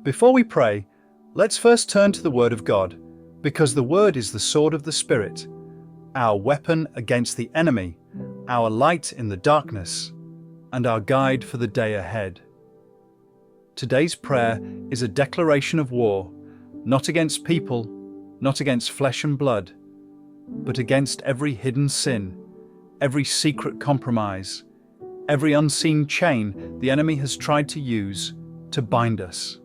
Before we pray, let's first turn to the Word of God, because the Word is the sword of the Spirit, our weapon against the enemy, our light in the darkness, and our guide for the day ahead. Today's prayer is a declaration of war, not against people, not against flesh and blood, but against every hidden sin, every secret compromise, every unseen chain the enemy has tried to use to bind us.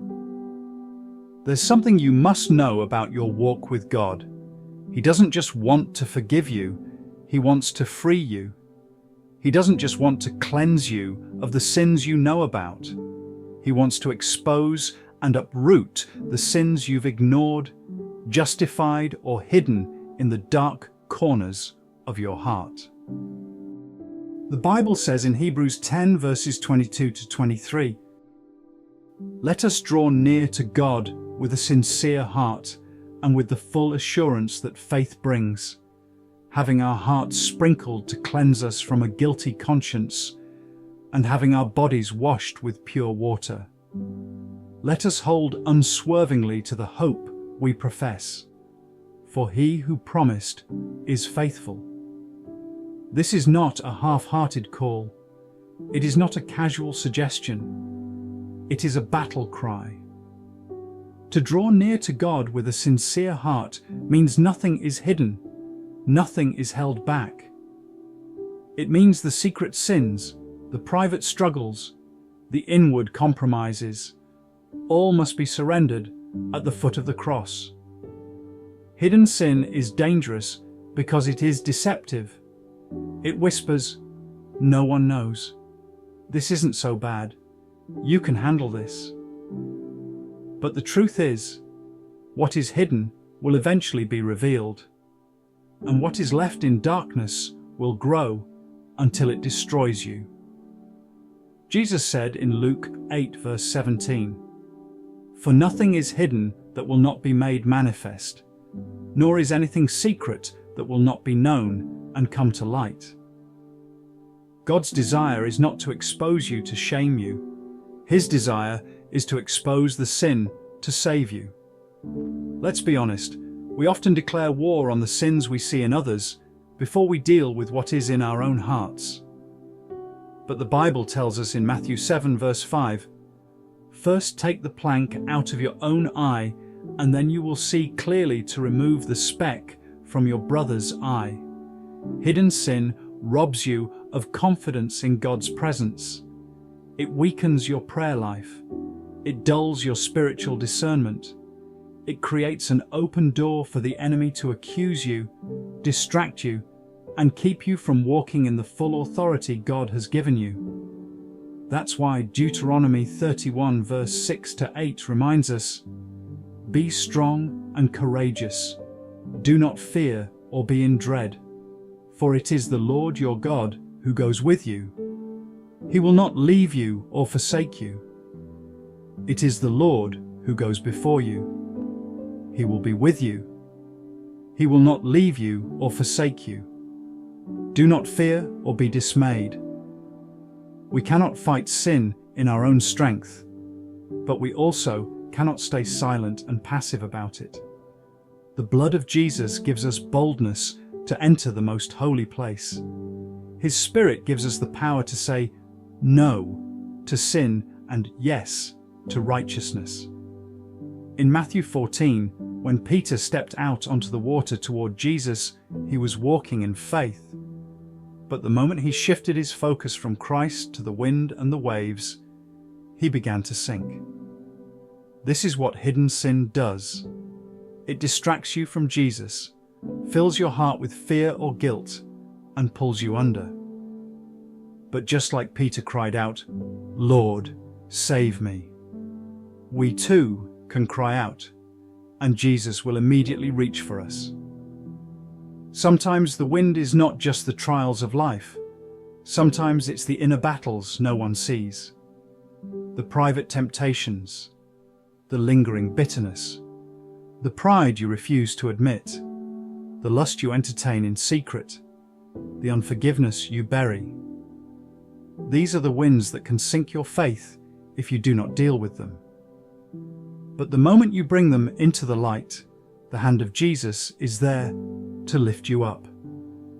There's something you must know about your walk with God. He doesn't just want to forgive you, He wants to free you. He doesn't just want to cleanse you of the sins you know about. He wants to expose and uproot the sins you've ignored, justified, or hidden in the dark corners of your heart. The Bible says in Hebrews 10 verses 22 to 23, "Let us draw near to God with a sincere heart and with the full assurance that faith brings, having our hearts sprinkled to cleanse us from a guilty conscience and having our bodies washed with pure water. Let us hold unswervingly to the hope we profess, for He who promised is faithful." This is not a half-hearted call. It is not a casual suggestion. It is a battle cry. To draw near to God with a sincere heart means nothing is hidden, nothing is held back. It means the secret sins, the private struggles, the inward compromises, all must be surrendered at the foot of the cross. Hidden sin is dangerous because it is deceptive. It whispers, "No one knows. This isn't so bad. You can handle this." But the truth is, what is hidden will eventually be revealed, and what is left in darkness will grow until it destroys you. Jesus said in Luke 8 verse 17, "For nothing is hidden that will not be made manifest, nor is anything secret that will not be known and come to light." God's desire is not to expose you to shame you. His desire is to expose the sin to save you. Let's be honest, we often declare war on the sins we see in others before we deal with what is in our own hearts. But the Bible tells us in Matthew 7 verse 5, "First take the plank out of your own eye, and then you will see clearly to remove the speck from your brother's eye." Hidden sin robs you of confidence in God's presence. It weakens your prayer life. It dulls your spiritual discernment. It creates an open door for the enemy to accuse you, distract you, and keep you from walking in the full authority God has given you. That's why Deuteronomy 31 verse 6 to 8 reminds us, "Be strong and courageous. Do not fear or be in dread, for it is the Lord your God who goes with you. He will not leave you or forsake you. It is the Lord who goes before you. He will be with you. He will not leave you or forsake you. Do not fear or be dismayed." We cannot fight sin in our own strength, but we also cannot stay silent and passive about it. The blood of Jesus gives us boldness to enter the most holy place. His Spirit gives us the power to say no to sin and yes to righteousness. In Matthew 14, when Peter stepped out onto the water toward Jesus, he was walking in faith. But the moment he shifted his focus from Christ to the wind and the waves, he began to sink. This is what hidden sin does. It distracts you from Jesus, fills your heart with fear or guilt, and pulls you under. But just like Peter cried out, "Lord, save me," we too can cry out, and Jesus will immediately reach for us. Sometimes the wind is not just the trials of life. Sometimes it's the inner battles no one sees. The private temptations, the lingering bitterness, the pride you refuse to admit, the lust you entertain in secret, the unforgiveness you bury. These are the winds that can sink your faith if you do not deal with them. But the moment you bring them into the light, the hand of Jesus is there to lift you up.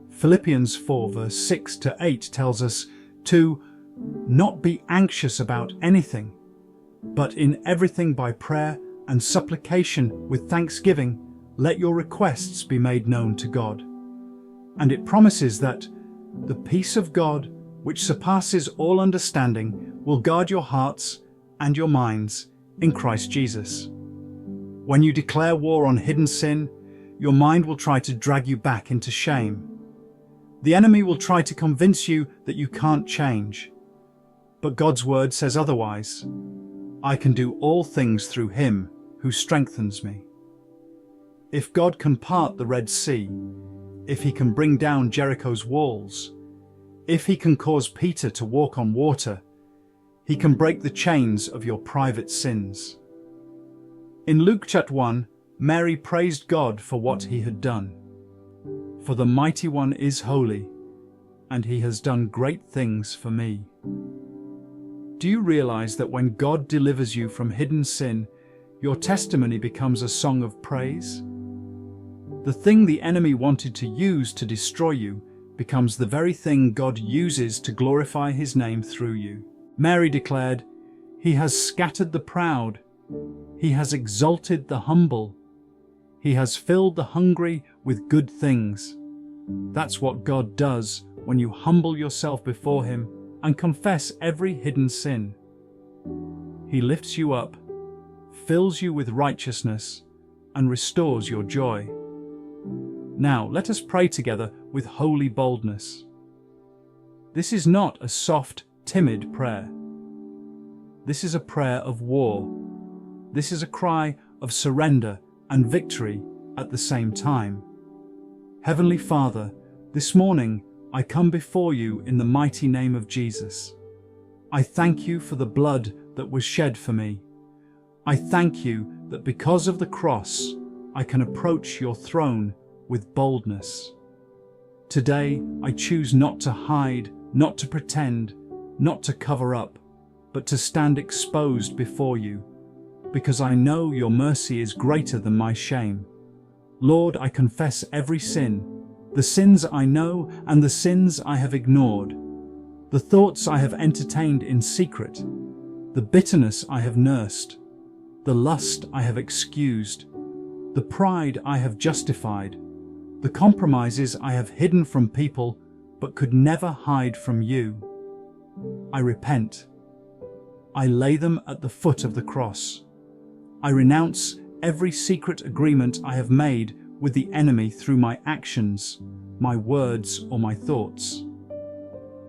Philippians 4 verse 6 to 8 tells us to not be anxious about anything, but in everything by prayer and supplication with thanksgiving, let your requests be made known to God. And it promises that the peace of God, which surpasses all understanding, will guard your hearts and your minds in Christ Jesus. When you declare war on hidden sin, your mind will try to drag you back into shame. The enemy will try to convince you that you can't change. But God's word says otherwise. I can do all things through him who strengthens me. If God can part the Red Sea, if he can bring down Jericho's walls, if he can cause Peter to walk on water, he can break the chains of your private sins. In Luke chapter 1, Mary praised God for what he had done. For the Mighty One is holy, and he has done great things for me. Do you realize that when God delivers you from hidden sin, your testimony becomes a song of praise? The thing the enemy wanted to use to destroy you becomes the very thing God uses to glorify his name through you. Mary declared, "He has scattered the proud. He has exalted the humble. He has filled the hungry with good things." That's what God does when you humble yourself before him and confess every hidden sin. He lifts you up, fills you with righteousness, and restores your joy. Now, let us pray together with holy boldness. This is not a soft, timid prayer. This is a prayer of war. This is a cry of surrender and victory at the same time. Heavenly Father, this morning I come before you in the mighty name of Jesus. I thank you for the blood that was shed for me. I thank you that because of the cross, I can approach your throne with boldness. Today, I choose not to hide, not to pretend, not to cover up, but to stand exposed before you, because I know your mercy is greater than my shame. Lord, I confess every sin, the sins I know and the sins I have ignored, the thoughts I have entertained in secret, the bitterness I have nursed, the lust I have excused, the pride I have justified, the compromises I have hidden from people but could never hide from you. I repent. I lay them at the foot of the cross. I renounce every secret agreement I have made with the enemy through my actions, my words, or my thoughts.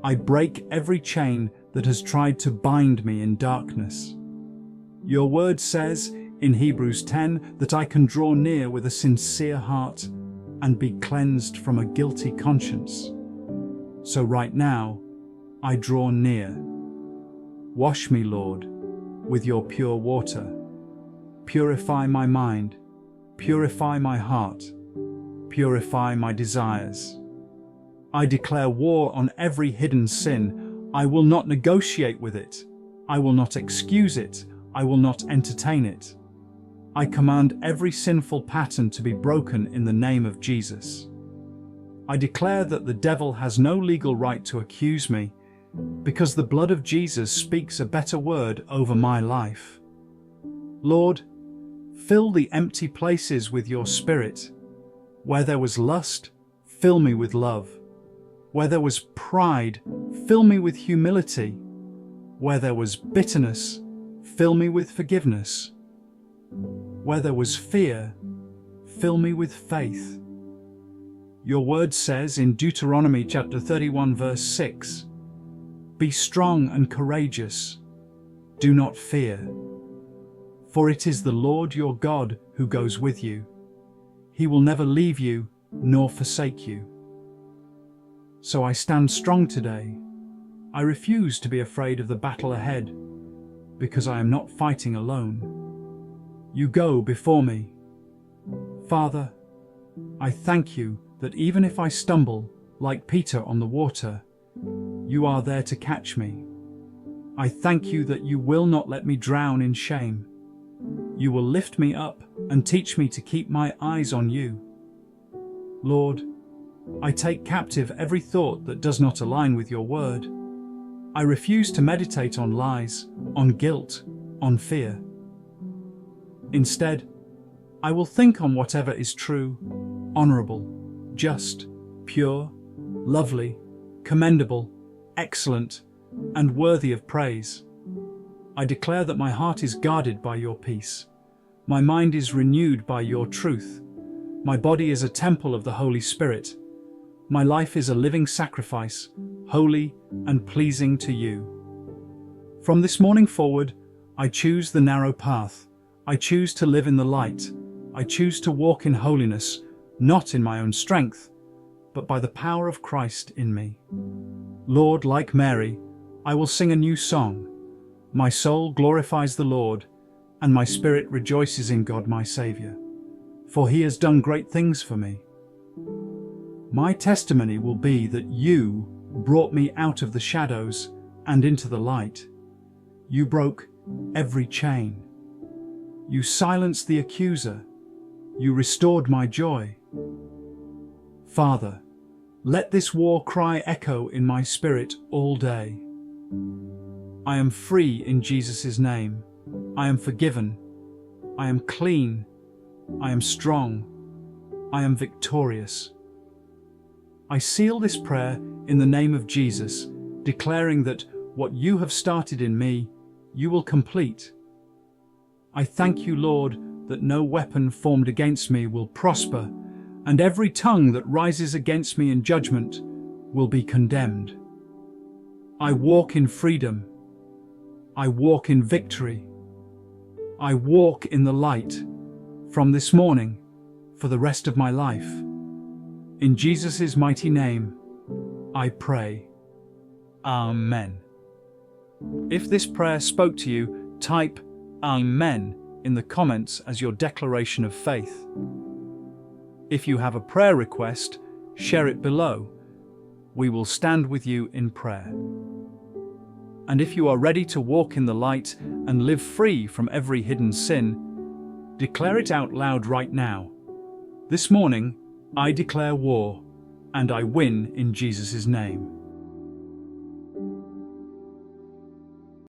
I break every chain that has tried to bind me in darkness. Your word says in Hebrews 10 that I can draw near with a sincere heart and be cleansed from a guilty conscience. So right now, I draw near. Wash me, Lord, with your pure water. Purify my mind, purify my heart, purify my desires. I declare war on every hidden sin. I will not negotiate with it. I will not excuse it. I will not entertain it. I command every sinful pattern to be broken in the name of Jesus. I declare that the devil has no legal right to accuse me, because the blood of Jesus speaks a better word over my life. Lord, fill the empty places with your Spirit. Where there was lust, fill me with love. Where there was pride, fill me with humility. Where there was bitterness, fill me with forgiveness. Where there was fear, fill me with faith. Your word says in Deuteronomy chapter 31 verse 6, "Be strong and courageous. Do not fear. For it is the Lord your God who goes with you. He will never leave you nor forsake you." So I stand strong today. I refuse to be afraid of the battle ahead, because I am not fighting alone. You go before me. Father, I thank you that even if I stumble, like Peter on the water, you are there to catch me. I thank you that you will not let me drown in shame. You will lift me up and teach me to keep my eyes on you. Lord, I take captive every thought that does not align with your word. I refuse to meditate on lies, on guilt, on fear. Instead, I will think on whatever is true, honorable, just, pure, lovely, commendable, excellent, and worthy of praise. I declare that my heart is guarded by your peace. My mind is renewed by your truth. My body is a temple of the Holy Spirit. My life is a living sacrifice, holy and pleasing to you. From this morning forward, I choose the narrow path. I choose to live in the light. I choose to walk in holiness, not in my own strength, but by the power of Christ in me. Lord, like Mary, I will sing a new song. My soul glorifies the Lord, and my spirit rejoices in God my Saviour, for he has done great things for me. My testimony will be that you brought me out of the shadows and into the light. You broke every chain. You silenced the accuser. You restored my joy. Father, let this war cry echo in my spirit all day. I am free in Jesus' name. I am forgiven. I am clean. I am strong. I am victorious. I seal this prayer in the name of Jesus, declaring that what you have started in me, you will complete. I thank you, Lord, that no weapon formed against me will prosper, and every tongue that rises against me in judgment will be condemned. I walk in freedom. I walk in victory. I walk in the light from this morning for the rest of my life. In Jesus' mighty name, I pray. Amen. If this prayer spoke to you, type Amen in the comments as your declaration of faith. If you have a prayer request, share it below. We will stand with you in prayer. And if you are ready to walk in the light and live free from every hidden sin, declare it out loud right now. This morning, I declare war, and I win in Jesus' name.